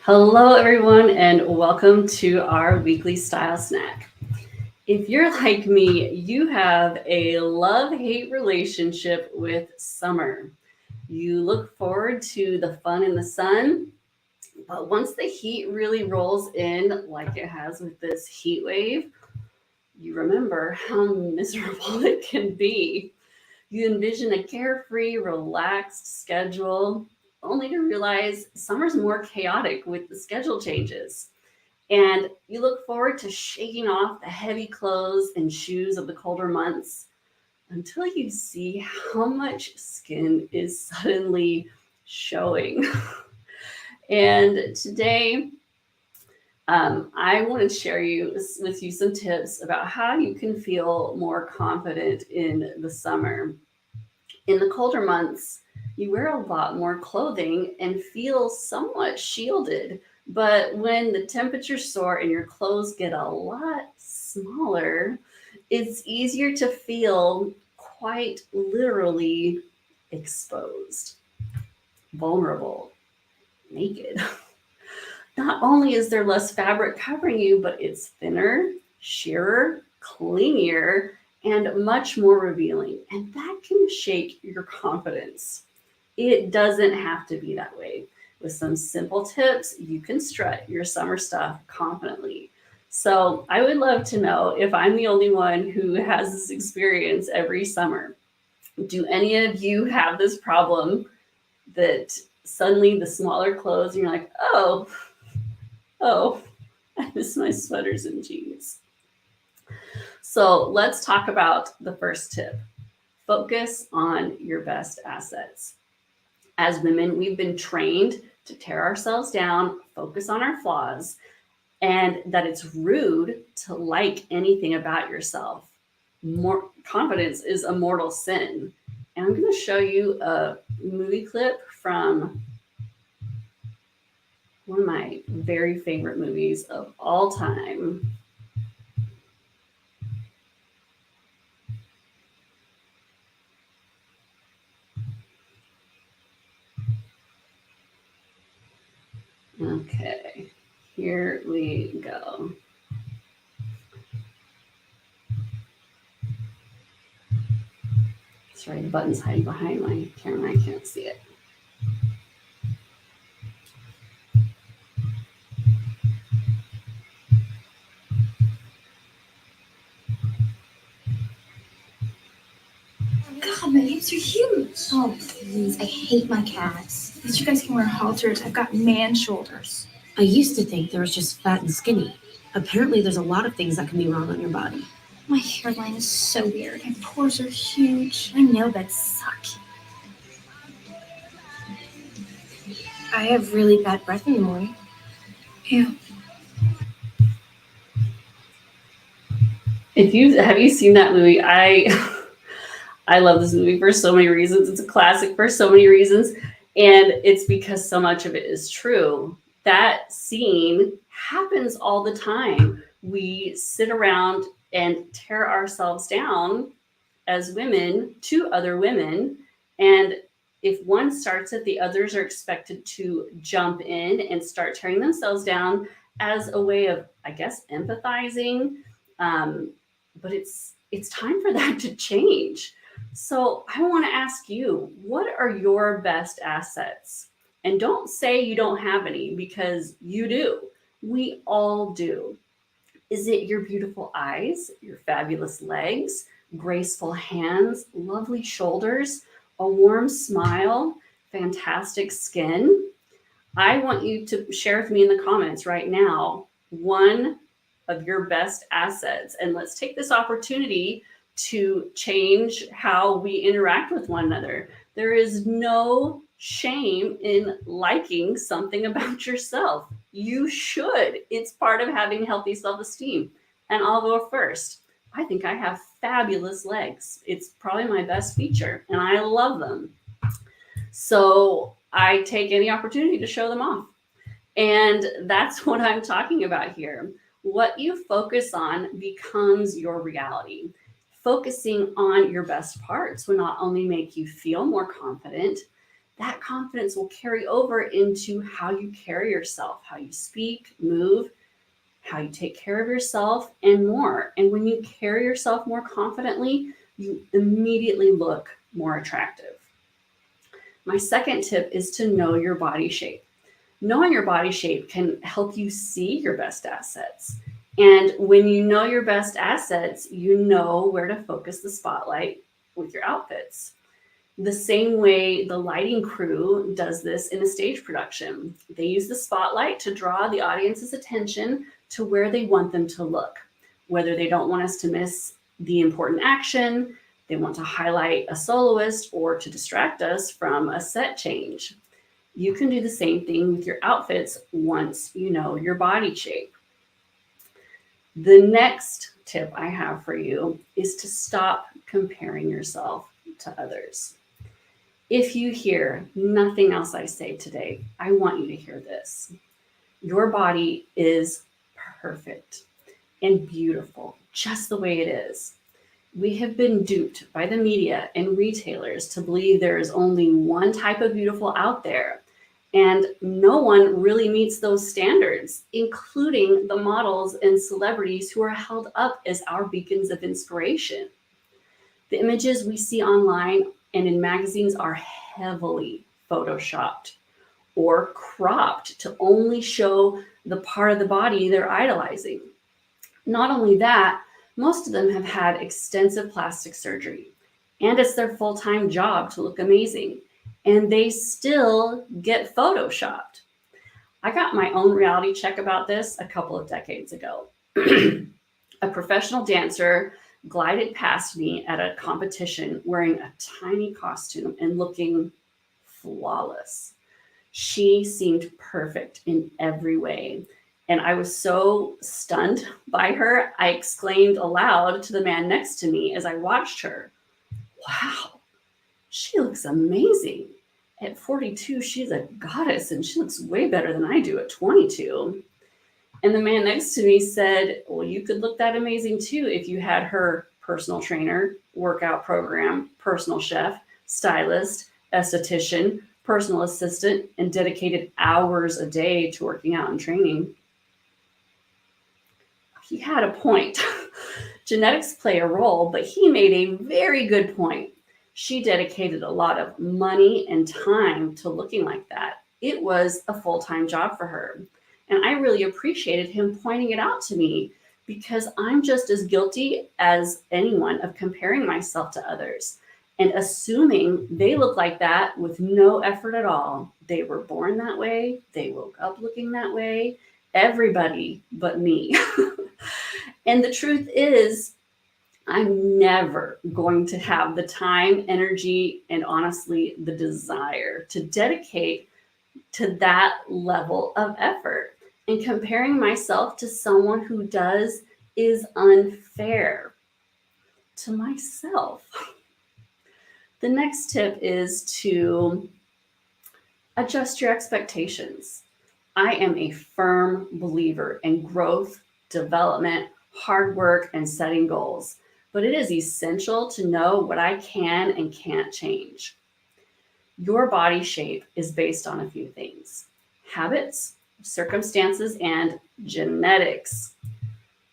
Hello, everyone, and welcome to our weekly style snack. If you're like me, you have a love hate relationship with summer. You look forward to the fun in the sun, but once the heat really rolls in, like it has with this heat wave, you remember how miserable it can be. You envision a carefree, relaxed schedule, only to realize summer's more chaotic with the schedule changes. And you look forward to shaking off the heavy clothes and shoes of the colder months until you see how much skin is suddenly showing. And today, I want to share with you some tips about how you can feel more confident in the summer. In the colder months, you wear a lot more clothing and feel somewhat shielded. But when the temperatures soar and your clothes get a lot smaller, it's easier to feel quite literally exposed, vulnerable, naked. Not only is there less fabric covering you, but it's thinner, sheerer, clingier, and much more revealing. And that can shake your confidence. It doesn't have to be that way. With some simple tips, you can strut your summer stuff confidently. So, I would love to know if I'm the only one who has this experience every summer. Do any of you have this problem that suddenly the smaller clothes, and you're like, oh, I miss my sweaters and jeans. So let's talk about the first tip. Focus on your best assets. As women, we've been trained to tear ourselves down, focus on our flaws, and that it's rude to like anything about yourself. More confidence is a mortal sin. And I'm going to show you a movie clip from one of my very favorite movies of all time. Okay, here we go. Sorry, the button's hiding behind my camera. I can't see it. God, my hips are huge. Oh, please. I hate my calves. At least you guys can wear halters. I've got man shoulders. I used to think there was just fat and skinny. Apparently, there's a lot of things that can be wrong on your body. My hairline is so weird. My pores are huge. My nail beds suck. I have really bad breath in the morning. Yeah. If you have you seen that movie, I love this movie for so many reasons. It's a classic for so many reasons, and it's because so much of it is true. That scene happens all the time. We sit around and tear ourselves down as women to other women, and if one starts it, the others are expected to jump in and start tearing themselves down as a way of, I guess, empathizing. But it's time for that to change. So I want to ask you, what are your best assets? And don't say you don't have any because you do. We all do. Is it your beautiful eyes, your fabulous legs, graceful hands, lovely shoulders, a warm smile, fantastic skin? I want you to share with me in the comments right now one of your best assets. And let's take this opportunity to change how we interact with one another. There is no shame in liking something about yourself. You should. It's part of having healthy self esteem. And I'll go first. I think I have fabulous legs. It's probably my best feature, and I love them. So I take any opportunity to show them off. And that's what I'm talking about here. What you focus on becomes your reality. Focusing on your best parts will not only make you feel more confident, that confidence will carry over into how you carry yourself, how you speak, move, how you take care of yourself, and more. And when you carry yourself more confidently, you immediately look more attractive. My second tip is to know your body shape. Knowing your body shape can help you see your best assets. And when you know your best assets, you know where to focus the spotlight with your outfits. The same way the lighting crew does this in a stage production. They use the spotlight to draw the audience's attention to where they want them to look. Whether they don't want us to miss the important action, they want to highlight a soloist, or to distract us from a set change. You can do the same thing with your outfits once you know your body shape. The next tip I have for you is to stop comparing yourself to others. If you hear nothing else I say today, I want you to hear this. Your body is perfect and beautiful, just the way it is. We have been duped by the media and retailers to believe there is only one type of beautiful out there, and no one really meets those standards, including the models and celebrities who are held up as our beacons of inspiration. The images we see online and in magazines are heavily photoshopped or cropped to only show the part of the body they're idolizing. Not only that, most of them have had extensive plastic surgery, and it's their full-time job to look amazing, and they still get photoshopped. I got my own reality check about this a couple of decades ago. A professional dancer glided past me at a competition wearing a tiny costume and looking flawless. She seemed perfect in every way. And I was so stunned by her, I exclaimed aloud to the man next to me as I watched her, "Wow, she looks amazing. At 42, she's a goddess, and she looks way better than I do at 22. And the man next to me said, "Well, you could look that amazing too if you had her personal trainer, workout program, personal chef, stylist, esthetician, personal assistant, and dedicated hours a day to working out and training." He had a point. Genetics play a role, but he made a very good point. She dedicated a lot of money and time to looking like that. It was a full-time job for her. And I really appreciated him pointing it out to me, because I'm just as guilty as anyone of comparing myself to others and assuming they look like that with no effort at all. They were born that way. They woke up looking that way. Everybody but me. And the truth is, I'm never going to have the time, energy, and honestly, the desire to dedicate to that level of effort. And comparing myself to someone who does is unfair to myself. The next tip is to adjust your expectations. I am a firm believer in growth, development, hard work, and setting goals, but it is essential to know what I can and can't change. Your body shape is based on a few things: habits, circumstances, and genetics.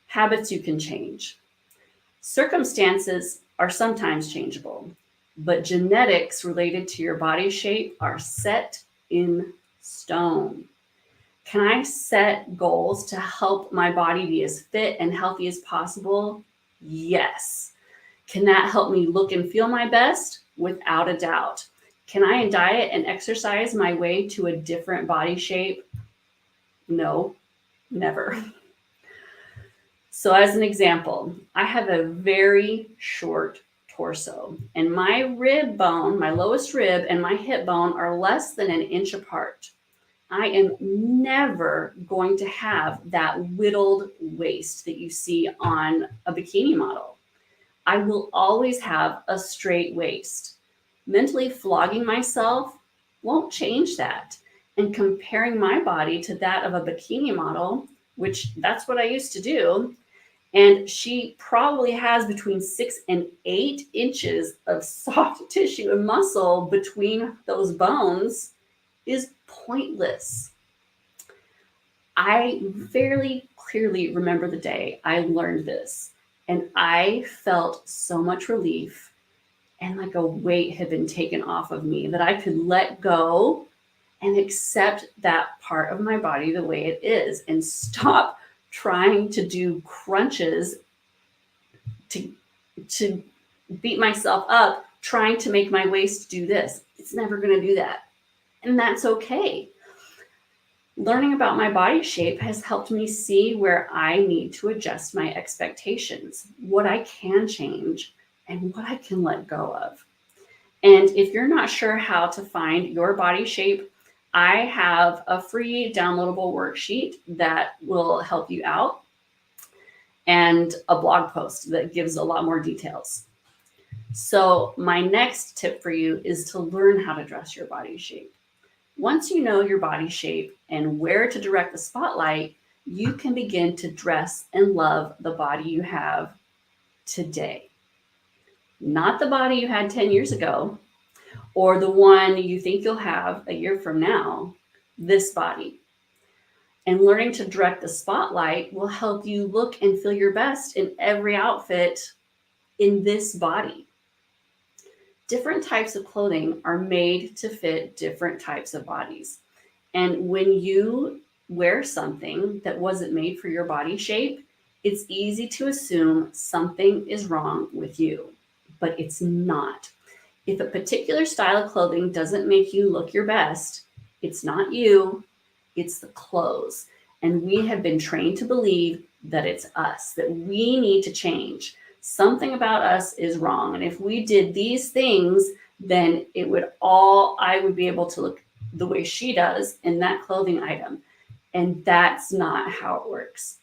Habits you can change. Circumstances are sometimes changeable, but genetics related to your body shape are set in stone. Can I set goals to help my body be as fit and healthy as possible? Yes. Can that help me look and feel my best? Without a doubt. Can I diet and exercise my way to a different body shape? No, never. So as an example, I have a very short torso, and my rib bone, my lowest rib, and my hip bone are less than an inch apart. I am never going to have that whittled waist that you see on a bikini model. I will always have a straight waist. Mentally flogging myself won't change that. And comparing my body to that of a bikini model, which that's what I used to do, And she probably has between 6 and 8 inches of soft tissue and muscle between those bones is pointless. I very clearly remember the day I learned this, and I felt so much relief and like a weight had been taken off of me that I could let go and accept that part of my body the way it is and stop trying to do crunches to beat myself up trying to make my waist do this. It's never going to do that. And that's okay. Learning about my body shape has helped me see where I need to adjust my expectations, what I can change, and what I can let go of. And if you're not sure how to find your body shape, I have a free downloadable worksheet that will help you out and a blog post that gives a lot more details. So my next tip for you is to learn how to dress your body shape. Once you know your body shape and where to direct the spotlight, you can begin to dress and love the body you have today. Not the body you had 10 years ago or the one you think you'll have a year from now, this body. And learning to direct the spotlight will help you look and feel your best in every outfit in this body. Different types of clothing are made to fit different types of bodies. And when you wear something that wasn't made for your body shape, it's easy to assume something is wrong with you, but it's not. If a particular style of clothing doesn't make you look your best, it's not you, it's the clothes. And we have been trained to believe that it's us, that we need to change. Something about us is wrong. And if we did these things, then I would be able to look the way she does in that clothing item. And that's not how it works.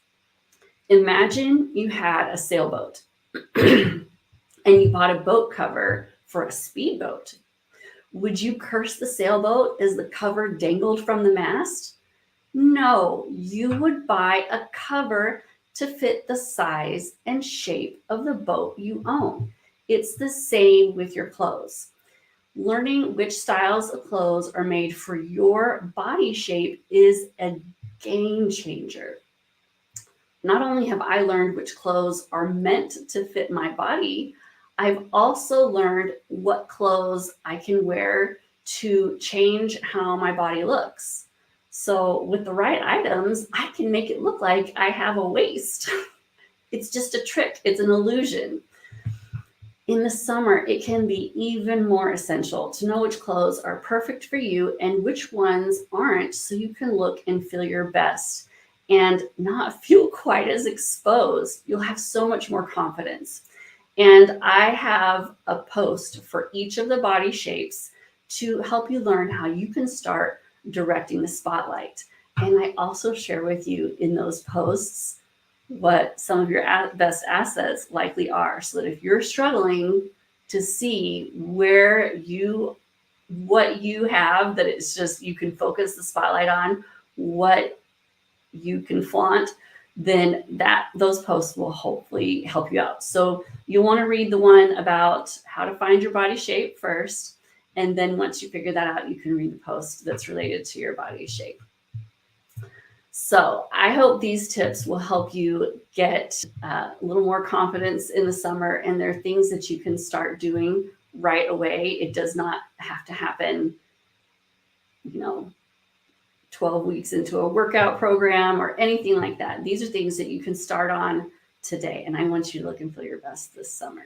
Imagine you had a sailboat and you bought a boat cover for a speedboat. Would you curse the sailboat as the cover dangled from the mast? No, you would buy a cover to fit the size and shape of the boat you own. It's the same with your clothes. Learning which styles of clothes are made for your body shape is a game changer. Not only have I learned which clothes are meant to fit my body, I've also learned what clothes I can wear to change how my body looks. So with the right items, I can make it look like I have a waist. It's just a trick. It's an illusion. In the summer, it can be even more essential to know which clothes are perfect for you and which ones aren't, so you can look and feel your best and not feel quite as exposed. You'll have so much more confidence. And I have a post for each of the body shapes to help you learn how you can start directing the spotlight. And I also share with you in those posts what some of your best assets likely are, so that if you're struggling to see what you have, that it's just you can focus the spotlight on, what you can flaunt, then those posts will hopefully help you out. So you'll want to read the one about how to find your body shape first. And then once you figure that out, you can read the post that's related to your body shape. So I hope these tips will help you get a little more confidence in the summer. And there are things that you can start doing right away. It does not have to happen, 12 weeks into a workout program or anything like that. These are things that you can start on today. And I want you to look and feel your best this summer.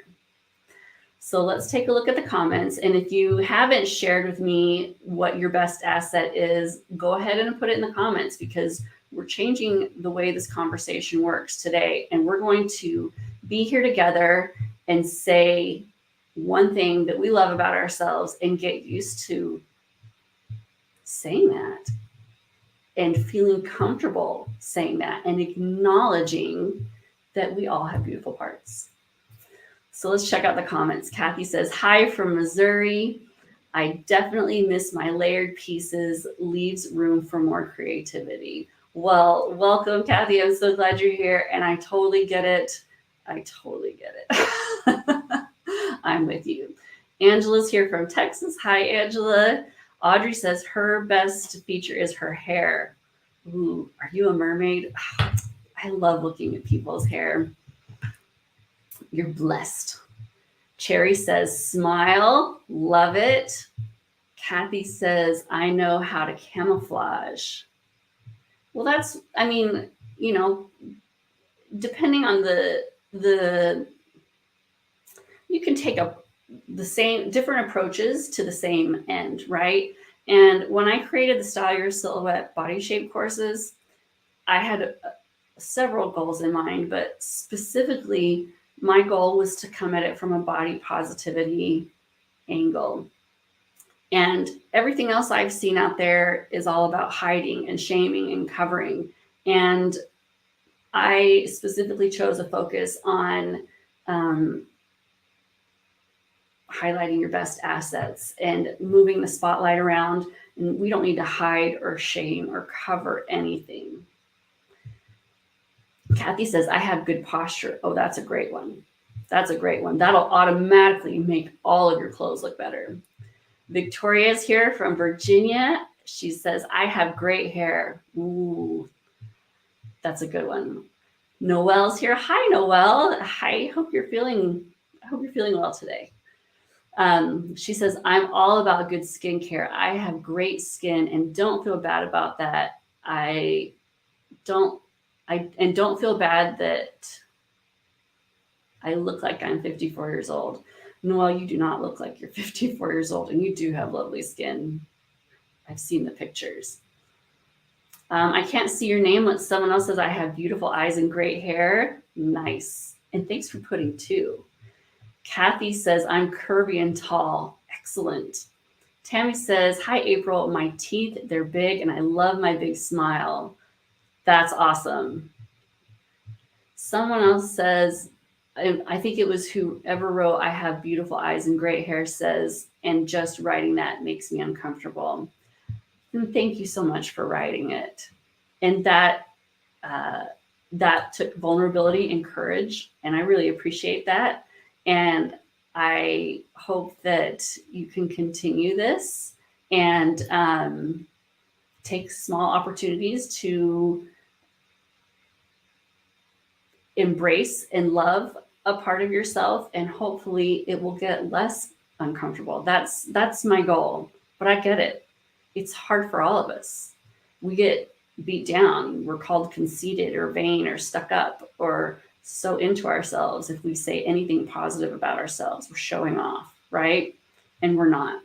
So let's take a look at the comments. And if you haven't shared with me what your best asset is, go ahead and put it in the comments, because we're changing the way this conversation works today. And we're going to be here together and say one thing that we love about ourselves and get used to saying that and feeling comfortable saying that and acknowledging that we all have beautiful parts. So let's check out the comments. Kathy says, hi from Missouri. I definitely miss my layered pieces, leaves room for more creativity. Well, welcome, Kathy. I'm so glad you're here, and I totally get it. I totally get it. I'm with you. Angela's here from Texas. Hi, Angela. Audrey says her best feature is her hair. Ooh, are you a mermaid? I love looking at people's hair. You're blessed. Cherry says smile. Love it. Kathy says I know how to camouflage. Well, that's, I mean, you know, depending on the you can take the same different approaches to the same end, right? And when I created the Style Your Silhouette body shape courses, I had several goals in mind, but specifically my goal was to come at it from a body positivity angle. And everything else I've seen out there is all about hiding and shaming and covering. And I specifically chose a focus on highlighting your best assets and moving the spotlight around. And we don't need to hide or shame or cover anything. Kathy says, I have good posture. Oh, that's a great one. That's a great one. That'll automatically make all of your clothes look better. Victoria's here from Virginia. She says, I have great hair. Ooh, that's a good one. Noelle's here. Hi, Noelle. Hi. Hope you're feeling well today. She says, I'm all about good skincare. I have great skin and don't feel bad about that. Don't feel bad that I look like I'm 54 years old. Noelle, you do not look like you're 54 years old, and you do have lovely skin. I've seen the pictures. I can't see your name, but someone else says I have beautiful eyes and great hair. Nice. And thanks for putting 2. Kathy says I'm curvy and tall. Excellent. Tammy says, hi, April. My teeth, they're big, and I love my big smile. That's awesome. Someone else says, I think it was whoever wrote, I have beautiful eyes and great hair says, and just writing that makes me uncomfortable. And thank you so much for writing it. And that took vulnerability and courage. And I really appreciate that. And I hope that you can continue this and take small opportunities to embrace and love a part of yourself, and hopefully it will get less uncomfortable. That's my goal, but I get it. It's hard for all of us. We get beat down. We're called conceited or vain or stuck up or so into ourselves. If we say anything positive about ourselves, we're showing off, right? And we're not.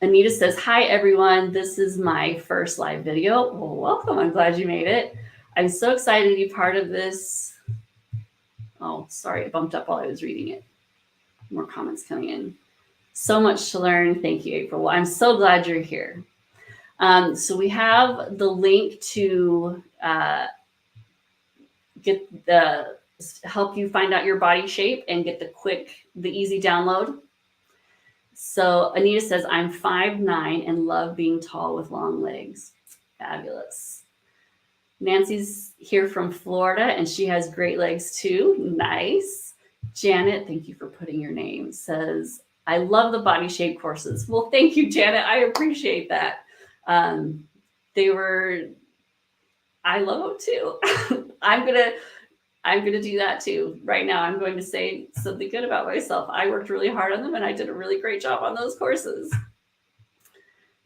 Anita says, hi, everyone. This is my first live video. Well, welcome. I'm glad you made it. I'm so excited to be part of this. Oh, sorry, it bumped up while I was reading it. More comments coming in. So much to learn. Thank you, April. Well, I'm so glad you're here. So we have the link to help you find out your body shape and get the easy download. So Anita says, I'm 5'9" and love being tall with long legs. Fabulous. Nancy's here from Florida, and she has great legs too. Nice. Janet, thank you for putting your name, says, I love the body shape courses. Well, thank you, Janet. I appreciate that. I love them too. I'm gonna do that too. Right now, I'm going to say something good about myself. I worked really hard on them, and I did a really great job on those courses.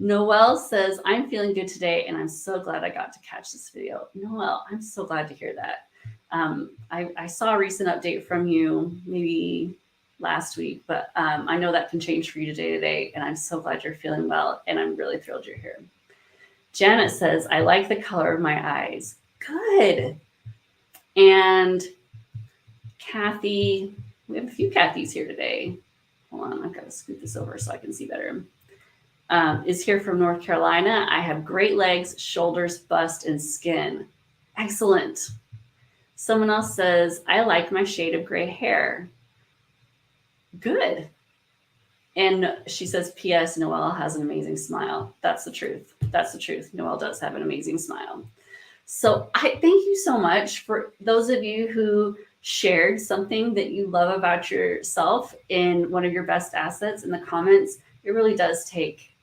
Noelle says, I'm feeling good today, and I'm so glad I got to catch this video. Noelle, I'm so glad to hear that. I saw a recent update from you maybe last week, but I know that can change for you today, and I'm so glad you're feeling well, and I'm really thrilled you're here. Janet says, I like the color of my eyes. Good. And Kathy, we have a few Kathys here today. Hold on, I've got to scoot this over so I can see better. Is here from North Carolina. I have great legs, shoulders, bust, and skin. Excellent. Someone else says, I like my shade of gray hair. Good. And she says, P.S. Noelle has an amazing smile. That's the truth. That's the truth. Noelle does have an amazing smile. So I thank you so much for those of you who shared something that you love about yourself in one of your best assets in the comments. It really does take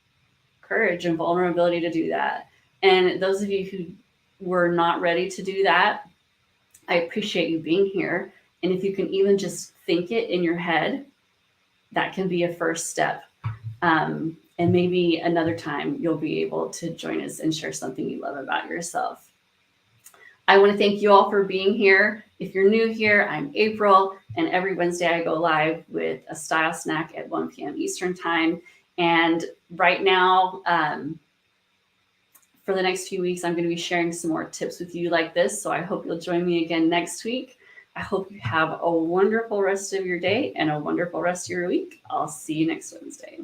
courage and vulnerability to do that. And those of you who were not ready to do that, I appreciate you being here. And if you can even just think it in your head, that can be a first step. And maybe another time you'll be able to join us and share something you love about yourself. I want to thank you all for being here. If you're new here, I'm April, and every Wednesday I go live with a style snack at 1 p.m. Eastern time. And right now, for the next few weeks, I'm going to be sharing some more tips with you like this. So I hope you'll join me again next week. I hope you have a wonderful rest of your day and a wonderful rest of your week. I'll see you next Wednesday.